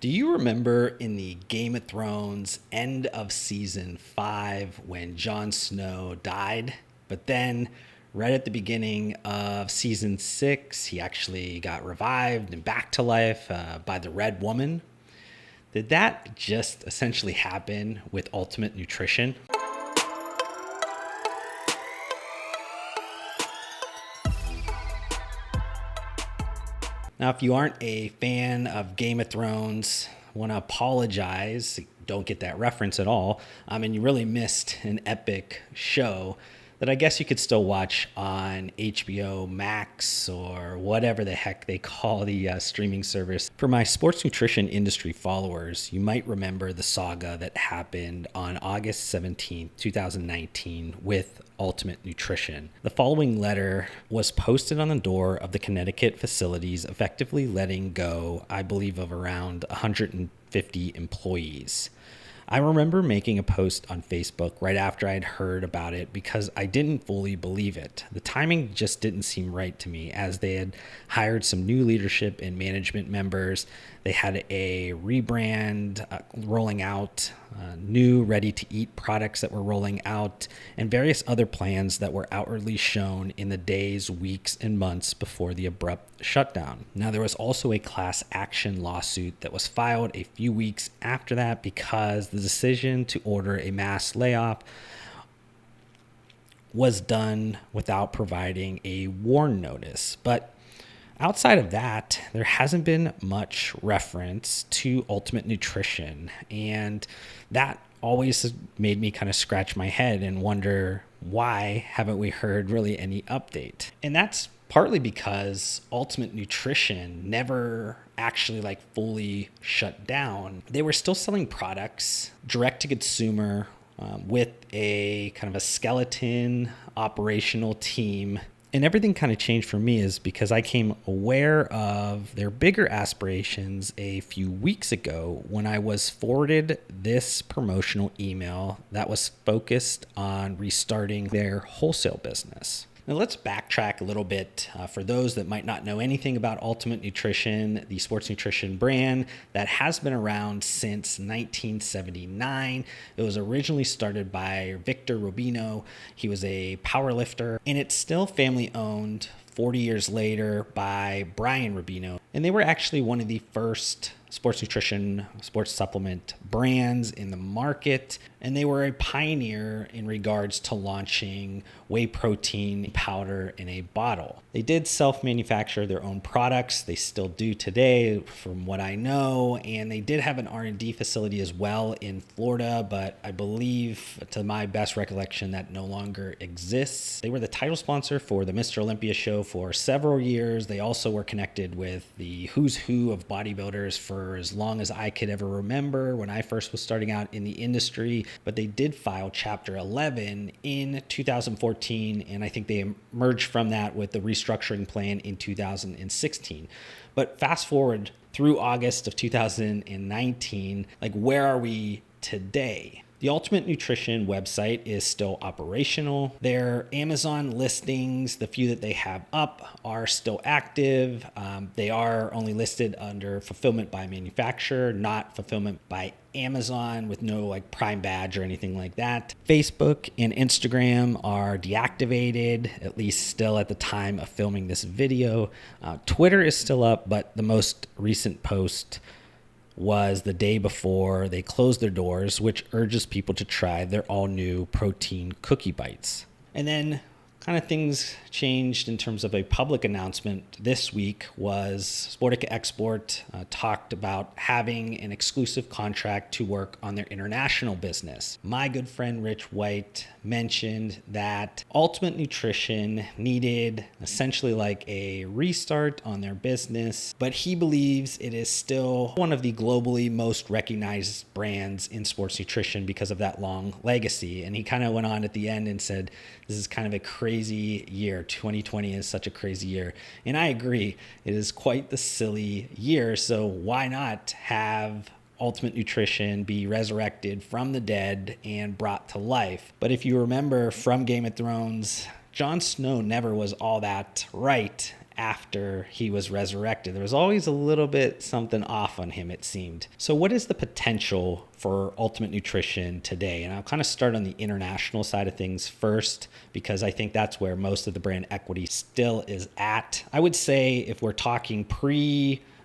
Do you remember in the Game of Thrones end of season 5 when Jon Snow died? But then, right at the beginning of season 6, he actually got revived and back to life by the Red Woman. Did that just essentially happen with Ultimate Nutrition? Now, if you aren't a fan of Game of Thrones, I want to apologize. Don't get that reference at all. And you really missed an epic show that I guess you could still watch on HBO Max or whatever the heck they call the streaming service. For my sports nutrition industry followers, you might remember the saga that happened on August 17th, 2019 with Ultimate Nutrition. The following letter was posted on the door of the Connecticut facilities, effectively letting go, I believe, of around 150 employees. I remember making a post on Facebook right after I'd heard about it because I didn't fully believe it. The timing just didn't seem right to me, as they had hired some new leadership and management members. They had a rebrand rolling out, new ready-to-eat products that were rolling out, and various other plans that were outwardly shown in the days, weeks, and months before the abrupt shutdown. Now, there was also a class action lawsuit that was filed a few weeks after that because the decision to order a mass layoff was done without providing a warn notice. But outside of that, there hasn't been much reference to Ultimate Nutrition, and that always has made me kind of scratch my head and wonder, why haven't we heard really any update? And that's partly because Ultimate Nutrition never actually fully shut down. They were still selling products direct to consumer with a kind of a skeleton operational team. And everything kind of changed for me is because I came aware of their bigger aspirations a few weeks ago when I was forwarded this promotional email that was focused on restarting their wholesale business. Now let's backtrack a little bit for those that might not know anything about Ultimate Nutrition, the sports nutrition brand that has been around since 1979. It was originally started by Victor Rubino. He was a power lifter, and it's still family owned 40 years later by Brian Rubino. And they were actually one of the first sports nutrition, sports supplement brands in the market. And they were a pioneer in regards to launching whey protein powder in a bottle. They did self-manufacture their own products. They still do today, from what I know. And they did have an R&D facility as well in Florida, but I believe, to my best recollection, that no longer exists. They were the title sponsor for the Mr. Olympia show for several years. They also were connected with the who's who of bodybuilders for as long as I could ever remember when I first was starting out in the industry. But they did file Chapter 11 in 2014, and I think they emerged from that with the restructuring plan in 2016. But fast forward through August of 2019, where are we today? The Ultimate Nutrition website is still operational. Their Amazon listings, the few that they have up, are still active. They are only listed under fulfillment by manufacturer, not fulfillment by Amazon, with no Prime badge or anything like that. Facebook and Instagram are deactivated, at least still at the time of filming this video. Twitter is still up, but the most recent post was the day before they closed their doors, which urges people to try their all new protein cookie bites. And then kind of things changed in terms of a public announcement this week. Was Sportica Export talked about having an exclusive contract to work on their international business. My good friend Rich White mentioned that Ultimate Nutrition needed essentially a restart on their business, but he believes it is still one of the globally most recognized brands in sports nutrition because of that long legacy. And he kind of went on at the end and said, this is kind of a crazy year. 2020 is such a crazy year. And I agree, it is quite the silly year. So why not have Ultimate Nutrition be resurrected from the dead and brought to life? But if you remember from Game of Thrones, Jon Snow never was all that right after he was resurrected. There was always a little bit something off on him, it seemed. So what is the potential for Ultimate Nutrition today? And I'll kind of start on the international side of things first, because I think that's where most of the brand equity still is at. I would say if we're talking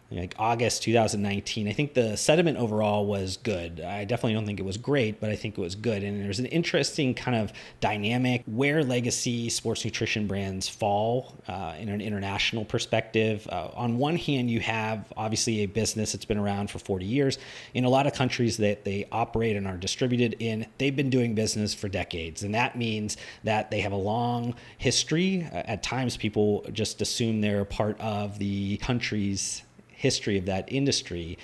like August 2019, I think the sentiment overall was good. I definitely don't think it was great, but I think it was good. And there's an interesting kind of dynamic where legacy sports nutrition brands fall in an international perspective. On one hand, you have obviously a business that's been around for 40 years. In a lot of countries that they operate and are distributed in, they've been doing business for decades. And that means that they have a long history. At times, people just assume they're part of the country's history of that industry.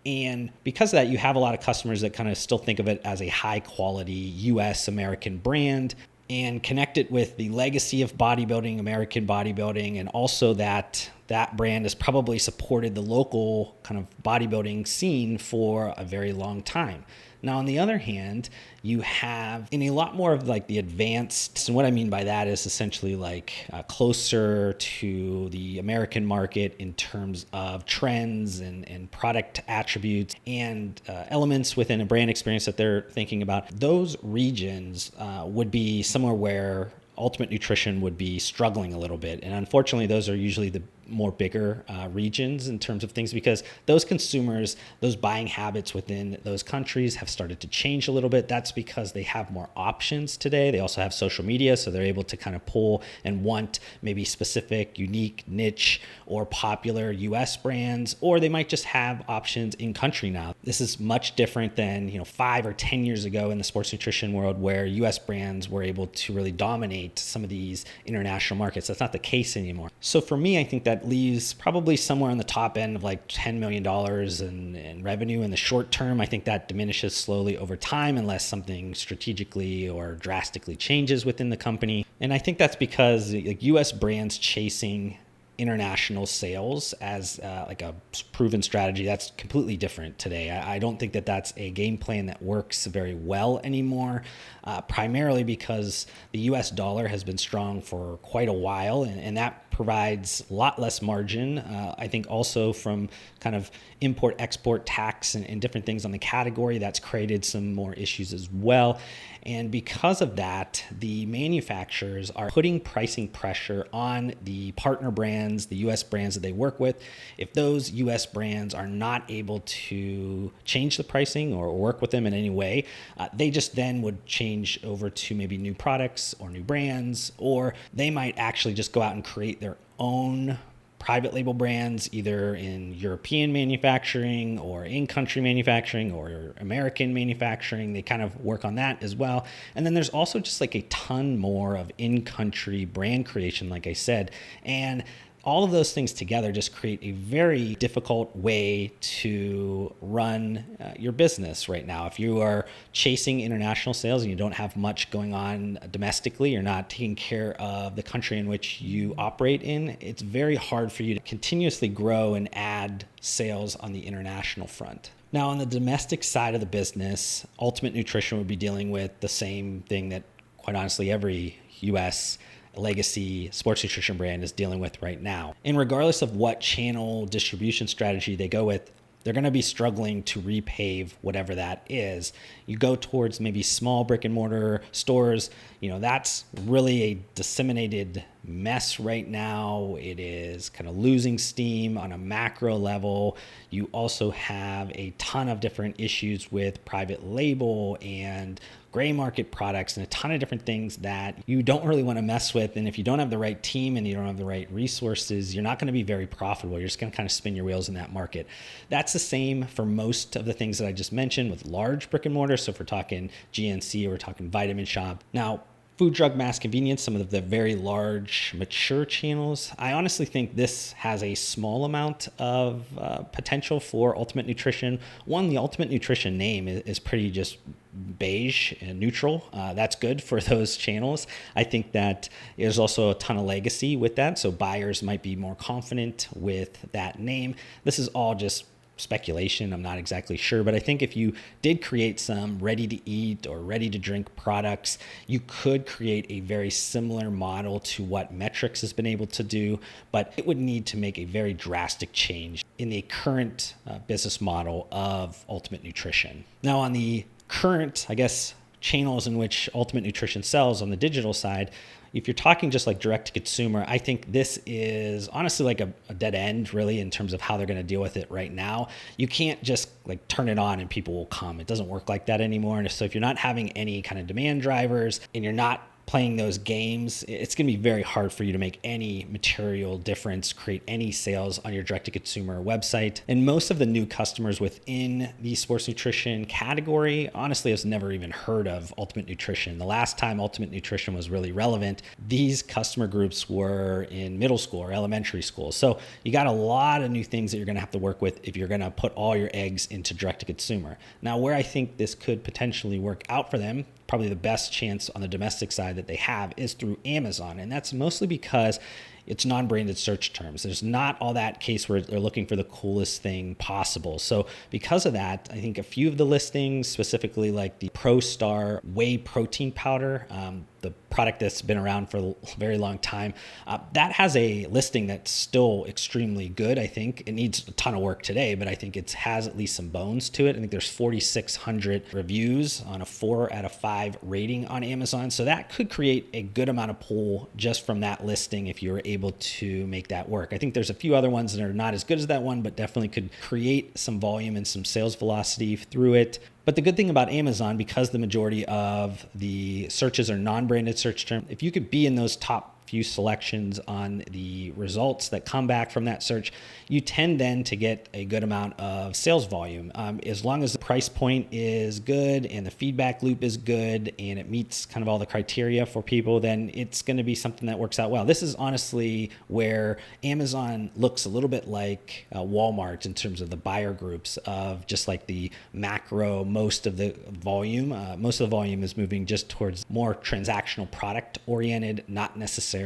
And because of that, you have a lot of customers that kind of still think of it as a high quality US American brand and connect it with the legacy of bodybuilding, American bodybuilding, and also that brand has probably supported the local kind of bodybuilding scene for a very long time. Now, on the other hand, you have in a lot more of like the advanced, and what I mean by that is essentially like closer to the American market in terms of trends and product attributes and elements within a brand experience that they're thinking about. Those regions would be somewhere where Ultimate Nutrition would be struggling a little bit. And unfortunately, those are usually the more bigger regions in terms of things, because those consumers, those buying habits within those countries have started to change a little bit. That's because they have more options today. They also have social media, so they're able to kind of pull and want maybe specific, unique, niche, or popular US brands, or they might just have options in country now. This is much different than 5 or 10 years ago in the sports nutrition world, where US brands were able to really dominate some of these international markets. That's not the case anymore. So for me, I think that leaves probably somewhere on the top end of like $10 million in revenue in the short term. I think that diminishes slowly over time unless something strategically or drastically changes within the company. And I think that's because like US brands chasing international sales as like a proven strategy, that's completely different today. I don't think that that's a game plan that works very well anymore, primarily because the US dollar has been strong for quite a while, and that provides a lot less margin. I think also from kind of import-export tax and different things on the category, that's created some more issues as well. And because of that, the manufacturers are putting pricing pressure on the partner brands, the US brands that they work with. If those US brands are not able to change the pricing or work with them in any way, they just then would change over to maybe new products or new brands, or they might actually just go out and create their own private label brands, either in European manufacturing or in-country manufacturing or American manufacturing. They kind of work on that as well. And then there's also just like a ton more of in-country brand creation, like I said. And all of those things together just create a very difficult way to run your business right now. If you are chasing international sales and you don't have much going on domestically, you're not taking care of the country in which you operate in, it's very hard for you to continuously grow and add sales on the international front. Now, on the domestic side of the business, Ultimate Nutrition would be dealing with the same thing that, quite honestly, every US legacy sports nutrition brand is dealing with right now. And regardless of what channel distribution strategy they go with, they're going to be struggling to repave whatever that is. You go towards maybe small brick and mortar stores, that's really a disseminated mess right now. It is kind of losing steam on a macro level. You also have a ton of different issues with private label and gray market products and a ton of different things that you don't really want to mess with. And if you don't have the right team and you don't have the right resources, you're not going to be very profitable. You're just going to kind of spin your wheels in that market. That's the same for most of the things that I just mentioned with large brick and mortar. So if we're talking GNC or we're talking Vitamin Shop. Now, food, drug, mass convenience, some of the very large, mature channels, I honestly think this has a small amount of potential for Ultimate Nutrition. One, the Ultimate Nutrition name is pretty just beige and neutral. That's good for those channels. I think that there's also a ton of legacy with that, so buyers might be more confident with that name. This is all just speculation. I'm not exactly sure, but I think if you did create some ready to eat or ready to drink products, you could create a very similar model to what Metrics has been able to do, but it would need to make a very drastic change in the current business model of Ultimate Nutrition. Now, on the current, I guess, channels in which Ultimate Nutrition sells on the digital side, if you're talking just like direct to consumer, I think this is honestly like a dead end really in terms of how they're going to deal with it right now. You can't just like turn it on and people will come. It doesn't work like that anymore. And so if you're not having any kind of demand drivers and you're not playing those games, it's going to be very hard for you to make any material difference, create any sales on your direct-to-consumer website. And most of the new customers within the sports nutrition category, honestly, has never even heard of Ultimate Nutrition. The last time Ultimate Nutrition was really relevant, these customer groups were in middle school or elementary school. So you got a lot of new things that you're going to have to work with if you're going to put all your eggs into direct-to-consumer. Now, where I think this could potentially work out for them, probably the best chance on the domestic side that they have is through Amazon. And that's mostly because it's non-branded search terms. There's not all that case where they're looking for the coolest thing possible. So because of that, I think a few of the listings, specifically like the ProStar whey protein powder, the product that's been around for a very long time, that has a listing that's still extremely good. I think it needs a ton of work today, but I think it has at least some bones to it. I think there's 4,600 reviews on a 4 out of 5 rating on Amazon. So that could create a good amount of pull just from that listing if you were able to make that work. I think there's a few other ones that are not as good as that one, but definitely could create some volume and some sales velocity through it. But the good thing about Amazon, because the majority of the searches are non-branded search term, if you could be in those top few selections on the results that come back from that search, you tend then to get a good amount of sales volume. As long as the price point is good and the feedback loop is good and it meets kind of all the criteria for people, then it's going to be something that works out well. This is honestly where Amazon looks a little bit like Walmart in terms of the buyer groups of just like the macro, most of the volume is moving just towards more transactional product oriented, not necessarily,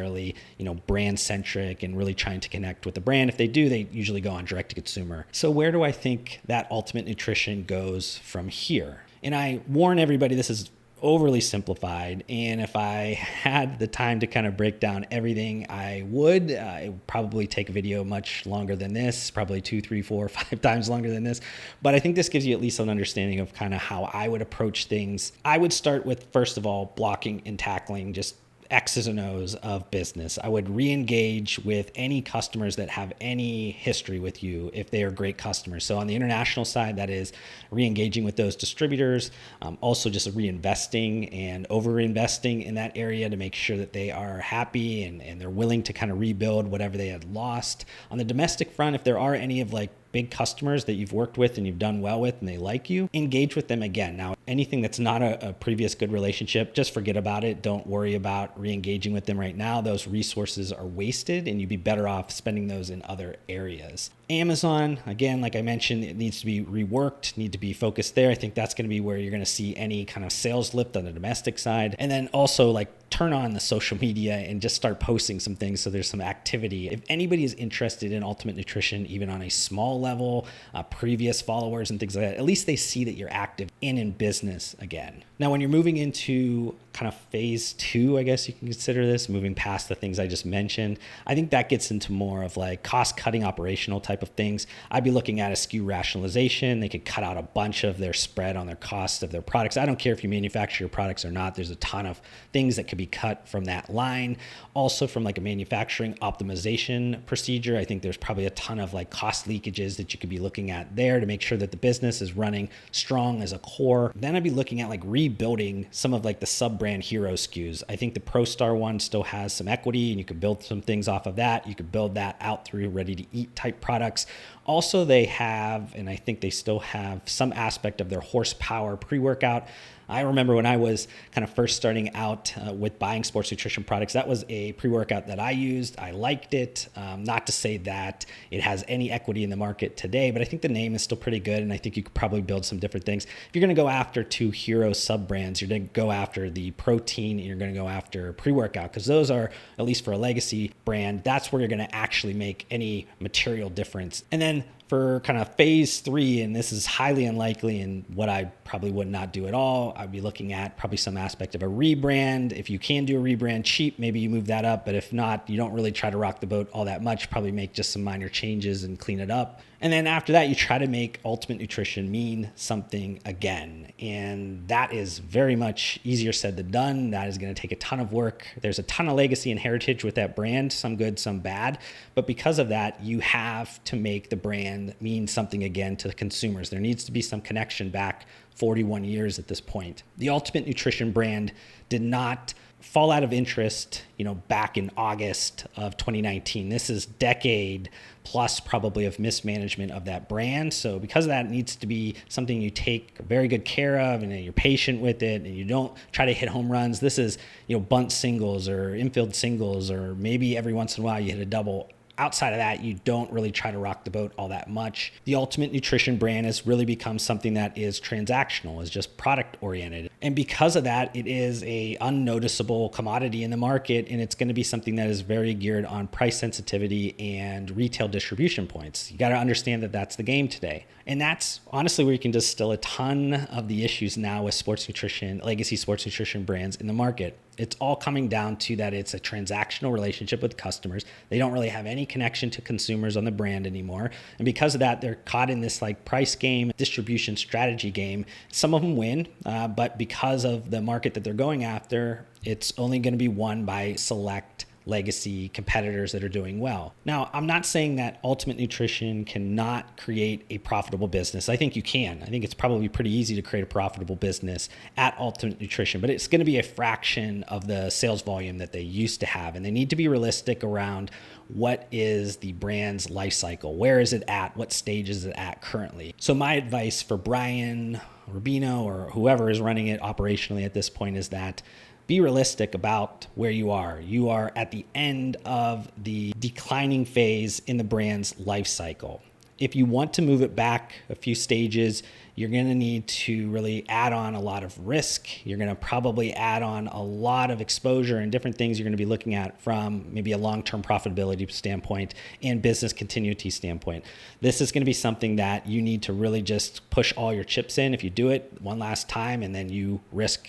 brand centric and really trying to connect with the brand. If they do, they usually go on direct to consumer. So where do I think that Ultimate Nutrition goes from here? And I warn everybody, this is overly simplified. And if I had the time to kind of break down everything, I would. It would probably take a video much longer than this, probably 2, 3, 4, 5 times longer than this. But I think this gives you at least an understanding of kind of how I would approach things. I would start with, first of all, blocking and tackling just X's and O's of business. I would re-engage with any customers that have any history with you if they are great customers. So on the international side, that is re-engaging with those distributors, also just reinvesting and over-investing in that area to make sure that they are happy and they're willing to kind of rebuild whatever they had lost. On the domestic front, if there are any of like big customers that you've worked with and you've done well with and they like you, engage with them again. Now, anything that's not a previous good relationship, just forget about it. Don't worry about re-engaging with them right now. Those resources are wasted and you'd be better off spending those in other areas. Amazon, again, like I mentioned, it needs to be reworked, need to be focused there. I think that's going to be where you're going to see any kind of sales lift on the domestic side. And then also like turn on the social media and just start posting some things so there's some activity. If anybody is interested in Ultimate Nutrition, even on a small level, previous followers and things like that, at least they see that you're active and in business again. Now, when you're moving into kind of phase 2, I guess you can consider this, moving past the things I just mentioned, I think that gets into more of like cost-cutting operational type of things. I'd be looking at a SKU rationalization. They could cut out a bunch of their spread on their cost of their products. I don't care if you manufacture your products or not. There's a ton of things that could be cut from that line. Also from like a manufacturing optimization procedure, I think there's probably a ton of like cost leakages that you could be looking at there to make sure that the business is running strong as a core. Then I'd be looking at like rebuilding some of like the sub-brand hero SKUs. I think the ProStar one still has some equity and you could build some things off of that. You could build that out through ready to eat type products. Also, they have, and I think they still have some aspect of their horsepower pre-workout. I remember when I was kind of first starting out with buying sports nutrition products, that was a pre-workout that I used. I liked it. Not to say that it has any equity in the market today, but I think the name is still pretty good. And I think you could probably build some different things. If you're going to go after 2 hero sub-brands, you're going to go after the protein and you're going to go after pre-workout, because those are, at least for a legacy brand, that's where you're going to actually make any material difference. And then For kind of phase 3, and this is highly unlikely and what I probably would not do at all, I'd be looking at probably some aspect of a rebrand. If you can do a rebrand cheap, maybe you move that up. But if not, you don't really try to rock the boat all that much, probably make just some minor changes and clean it up. And then after that, you try to make Ultimate Nutrition mean something again. And that is very much easier said than done. That is going to take a ton of work. There's a ton of legacy and heritage with that brand, some good, some bad. But because of that, you have to make the brand mean something again to the consumers. There needs to be some connection back 41 years at this point. The Ultimate Nutrition brand did not fall out of interest, back in August of 2019. This is decade plus probably of mismanagement of that brand. So because of that, it needs to be something you take very good care of and you're patient with it and you don't try to hit home runs. This is, bunt singles or infield singles, or maybe every once in a while you hit a double. Outside of that, you don't really try to rock the boat all that much. The Ultimate Nutrition brand has really become something that is transactional, is just product oriented. And because of that, it is a unnoticeable commodity in the market, and it's going to be something that is very geared on price sensitivity and retail distribution points. You got to understand that that's the game today. And that's honestly where you can distill a ton of the issues now with sports nutrition, legacy sports nutrition brands in the market. It's all coming down to that it's a transactional relationship with customers. They don't really have any connection to consumers on the brand anymore. And because of that, they're caught in this price game, distribution strategy game. Some of them win, but because of the market that they're going after, it's only going to be won by select legacy competitors that are doing well. Now, I'm not saying that Ultimate Nutrition cannot create a profitable business. I think you can. I think it's probably pretty easy to create a profitable business at Ultimate Nutrition, but it's going to be a fraction of the sales volume that they used to have. And they need to be realistic around what is the brand's life cycle? Where is it at? What stage is it at currently? So my advice for Brian Rubino or whoever is running it operationally at this point is that be realistic about where you are. You are at the end of the declining phase in the brand's life cycle. If you want to move it back a few stages, you're going to need to really add on a lot of risk. You're going to probably add on a lot of exposure and different things you're going to be looking at from maybe a long-term profitability standpoint and business continuity standpoint. This is going to be something that you need to really just push all your chips in if you do it one last time, and then you risk,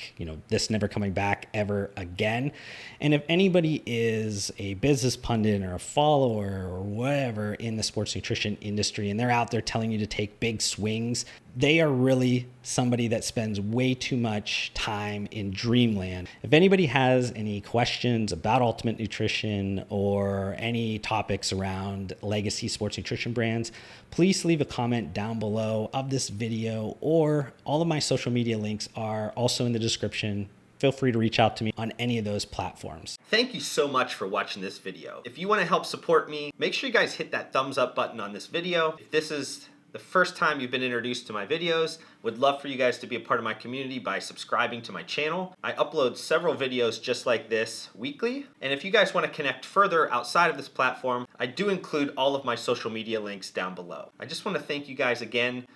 this never coming back ever again. And if anybody is a business pundit or a follower or whatever in the sports nutrition industry, and they're out there telling you to take big swings, they are really somebody that spends way too much time in dreamland. If anybody has any questions about Ultimate Nutrition or any topics around legacy sports nutrition brands, please leave a comment down below of this video, or all of my social media links are also in the description. Feel free to reach out to me on any of those platforms. Thank you so much for watching this video. If you want to help support me, make sure you guys hit that thumbs up button on this video. If this is the first time you've been introduced to my videos, would love for you guys to be a part of my community by subscribing to my channel. I upload several videos just like this weekly. And if you guys want to connect further outside of this platform, I do include all of my social media links down below. I just want to thank you guys again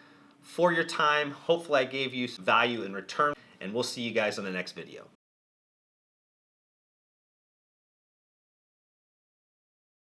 for your time. Hopefully I gave you some value in return, and we'll see you guys on the next video.